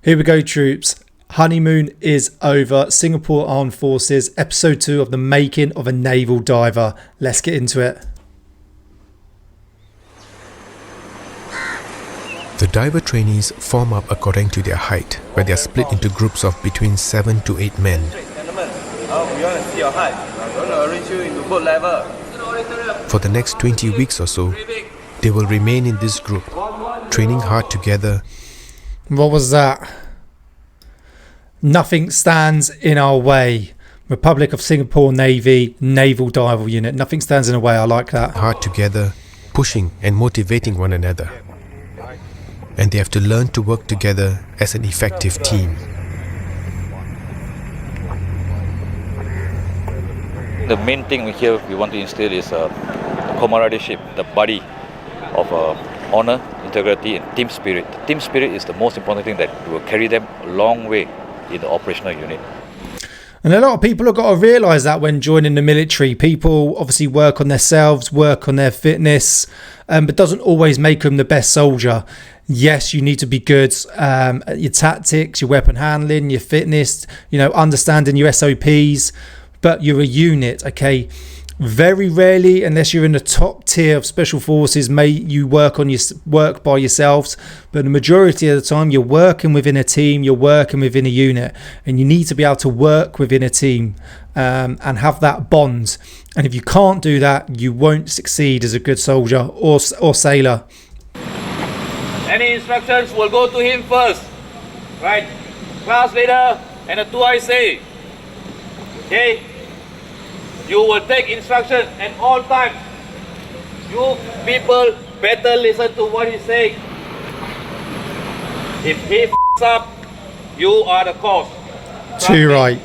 Here we go, troops. Honeymoon is over. Singapore Armed Forces, episode 2 of the making of a naval diver. Let's get into it. The diver trainees form up according to their height, where they are split into groups of between 7 to 8 men. We want to see your height. I'm going to arrange you into boat level. For the next 20 weeks or so, they will remain in this group, training hard together. What was that? Nothing stands in our way. Republic of Singapore Navy, Naval Diver Unit. Nothing stands in the way. I like that. Hard together, pushing and motivating one another. And they have to learn to work together as an effective team. The main thing here we want to instill is camaraderie, the body of honor, integrity and team spirit. Team spirit is the most important thing that will carry them a long way in the operational unit. And a lot of people have got to realise that when joining the military. People obviously work on themselves, work on their fitness, but doesn't always make them the best soldier. Yes, you need to be good at your tactics, your weapon handling, your fitness, understanding your SOPs, but you're a unit, okay? Very rarely, unless you're in the top tier of special forces, may you work by yourselves. But the majority of the time, you're working within a team, you're working within a unit, and you need to be able to work within a team and have that bond. And if you can't do that, you won't succeed as a good soldier or sailor. Any instructions will go to him first, right? Class leader and the 2IC. Okay? You will take instructions at all times. You people better listen to what he's saying. If he f***s up, you are the cause. Too right.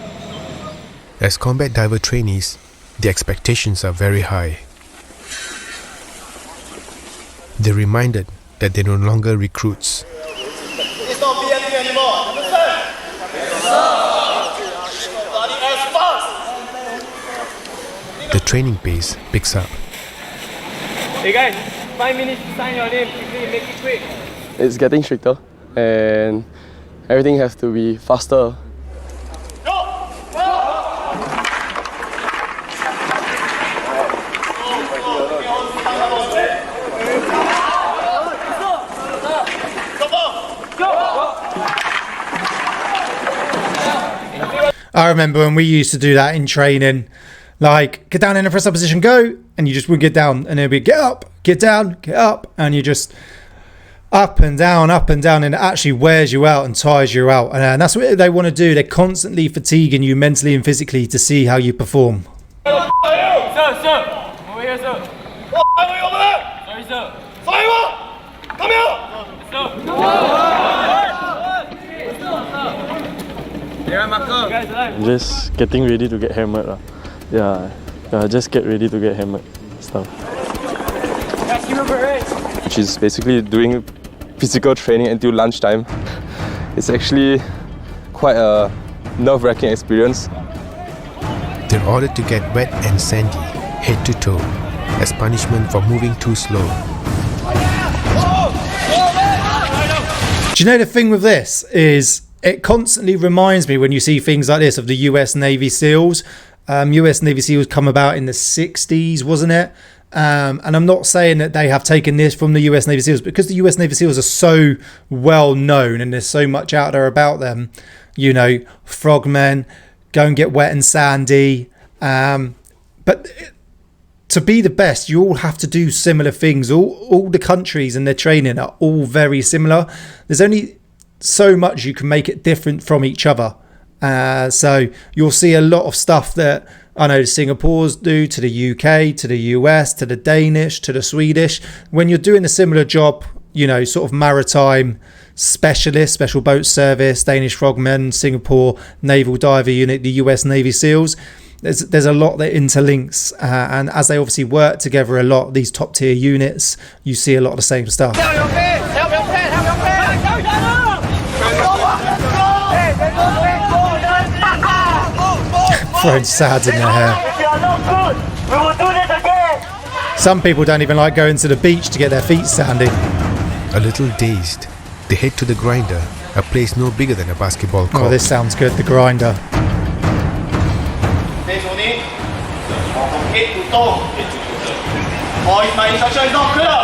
As combat diver trainees, the expectations are very high. They're reminded that they're no longer recruits. It's not BMU anymore. Understand? Yes, sir. The training pace picks up. Hey guys, 5 minutes to sign your name. Quickly, make it quick. It's getting stricter and everything has to be faster. I remember when we used to do that in training. Like, get down in a press up position, go, and you just would get down, and it'd be get up, get down, get up, and you just up and down, and it actually wears you out and tires you out. And that's what they want to do. They're constantly fatiguing you mentally and physically to see how you perform. Sir, over here, sir. Over there. Sorry, sir. Come here. I'm just getting ready to get hammered. Yeah, just get ready to get hammered stuff. She's basically doing physical training until lunchtime. It's actually quite a nerve-wracking experience. They're ordered to get wet and sandy, head to toe, as punishment for moving too slow. Do you know the thing with this is it constantly reminds me when you see things like this of the US Navy SEALs. US Navy SEALs come about in the 60s, wasn't it? And I'm not saying that they have taken this from the US Navy SEALs, because the US Navy SEALs are so well known and there's so much out there about them. Frogmen, go and get wet and sandy. But to be the best, you all have to do similar things. All the countries and their training are all very similar. There's only so much you can make it different from each other. So you'll see a lot of stuff that I know the Singapores do to the UK, to the US, to the Danish, to the Swedish. When you're doing a similar job, sort of maritime specialist, special boat service, Danish Frogmen, Singapore Naval Diver Unit, the US Navy SEALs, there's a lot that interlinks. And as they obviously work together a lot, these top tier units, you see a lot of the same stuff. Throwing sads in their hair. Some people don't even like going to the beach to get their feet sandy. A little dazed, they head to the grinder a place no bigger than a basketball court. Oh, this sounds good, the grinder. Hit to toe. Or if my instruction is not clear,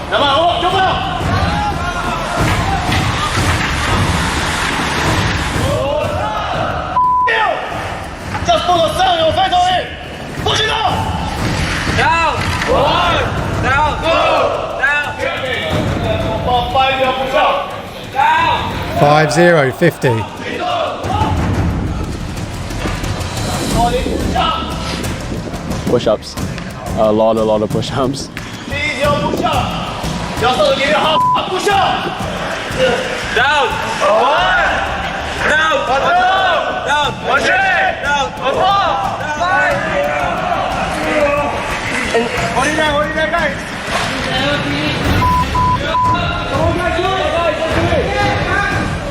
Naval, jump out. Just put the sound in your face on it. Push it down. Down. One. Down. Two. Down. 5-0 push up. Down. 5-0, 50. Push-ups. A lot of push-ups. Easy push up. Just to give you a push up. Down. One. Down. Two. Down. One. Three. Down. One. Four. Five. Hold it there, guys.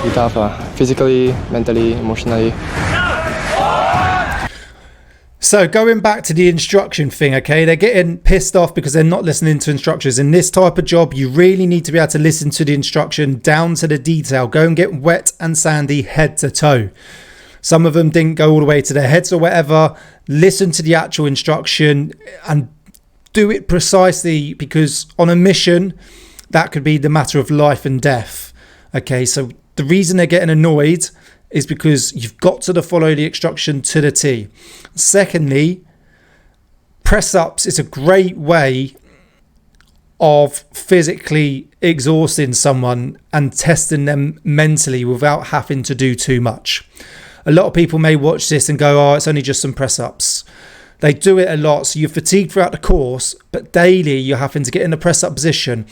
Be tough, physically, mentally, emotionally. So going back to the instruction thing, okay, they're getting pissed off because they're not listening to instructions. In this type of job, you really need to be able to listen to the instruction down to the detail. Go and get wet and sandy head to toe. Some of them didn't go all the way to their heads or whatever. Listen to the actual instruction and do it precisely, because on a mission, that could be the matter of life and death. Okay, so the reason they're getting annoyed is because you've got to follow the instruction to the T. Secondly, press ups is a great way of physically exhausting someone and testing them mentally without having to do too much. A lot of people may watch this and go, oh, it's only just some press ups. They do it a lot, so you're fatigued throughout the course, but daily you're having to get in a press up position.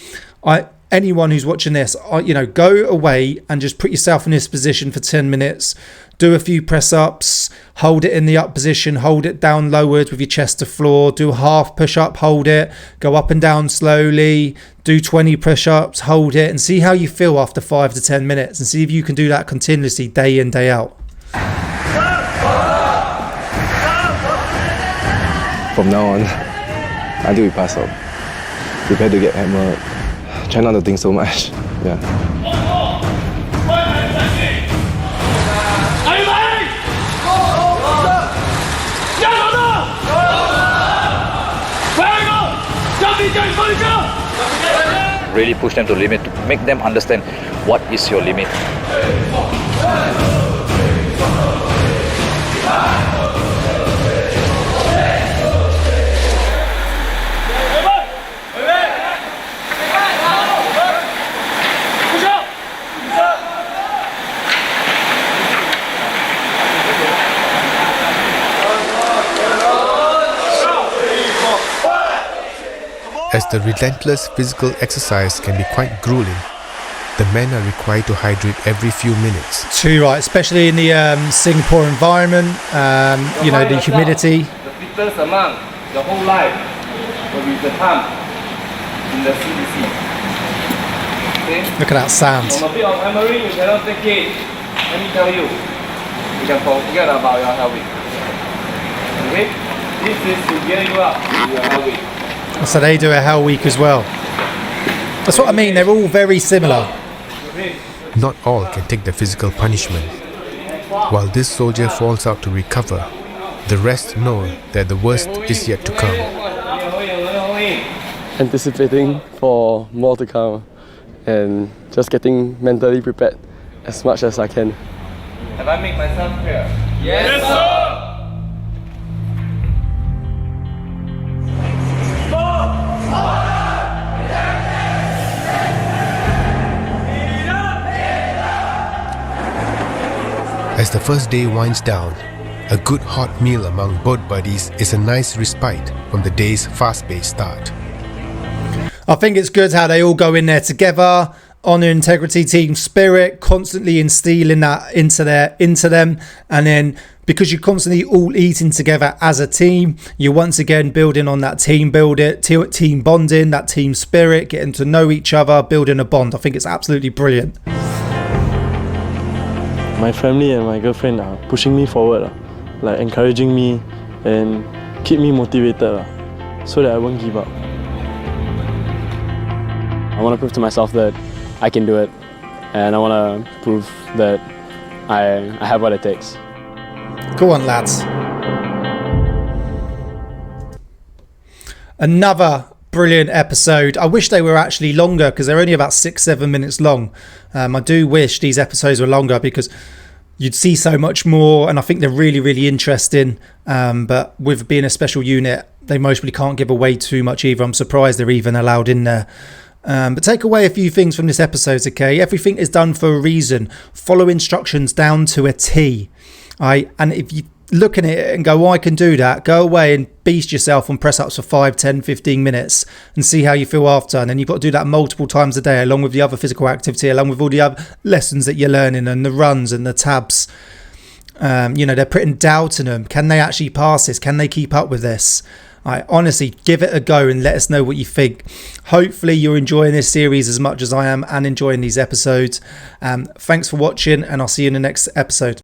Anyone who's watching this, go away and just put yourself in this position for 10 minutes. Do a few press ups, hold it in the up position, hold it down lowered with your chest to floor, do a half push up, hold it, go up and down slowly, do 20 push ups, hold it, and see how you feel after 5 to 10 minutes, and see if you can do that continuously day in, day out. From now on, until we pass out, prepare to get hammered. Try not to think so much. Yeah. Really push them to the limit, to make them understand what is your limit. As the relentless physical exercise can be quite grueling, the men are required to hydrate every few minutes. Too right, especially in the Singapore environment, the humidity. The fittest among the whole life will be the time in the CDC. Okay? Look at that sand. From a bit of hammering, you cannot take it. Let me tell you, you can forget about your health. Okay? This is to get you up to your health. So they do a Hell Week as well. That's what I mean, they're all very similar. Not all can take the physical punishment. While this soldier falls out to recover, the rest know that the worst is yet to come. Anticipating for more to come and just getting mentally prepared as much as I can. Have I made myself clear? Yes, sir! As the first day winds down, a good hot meal among boat buddies is a nice respite from the day's fast-paced start. I think it's good how they all go in there together, honour, integrity, team spirit, constantly instilling that into them, and then because you're constantly all eating together as a team, you're once again building on that team bonding, that team spirit, getting to know each other, building a bond. I think it's absolutely brilliant. My family and my girlfriend are pushing me forward, like encouraging me and keep me motivated so that I won't give up. I want to prove to myself that I can do it and I want to prove that I have what it takes. Go on, lads. Another brilliant episode. I wish they were actually longer because they're only about 6-7 minutes long. I do wish these episodes were longer because you'd see so much more, and I think they're really, really interesting. But with being a special unit, they mostly can't give away too much either. I'm surprised they're even allowed in there. But take away a few things from this episode, okay? Everything is done for a reason. Follow instructions down to a T. And if you look at it and go, oh, I can do that, go away and beast yourself on press ups for 5, 10, 15 minutes and see how you feel after. And then you've got to do that multiple times a day, along with the other physical activity, along with all the other lessons that you're learning and the runs and the tabs. They're putting doubt in them. Can they actually pass this? Can they keep up with this? Honestly, give it a go and let us know what you think. Hopefully you're enjoying this series as much as I am and enjoying these episodes. Thanks for watching, and I'll see you in the next episode.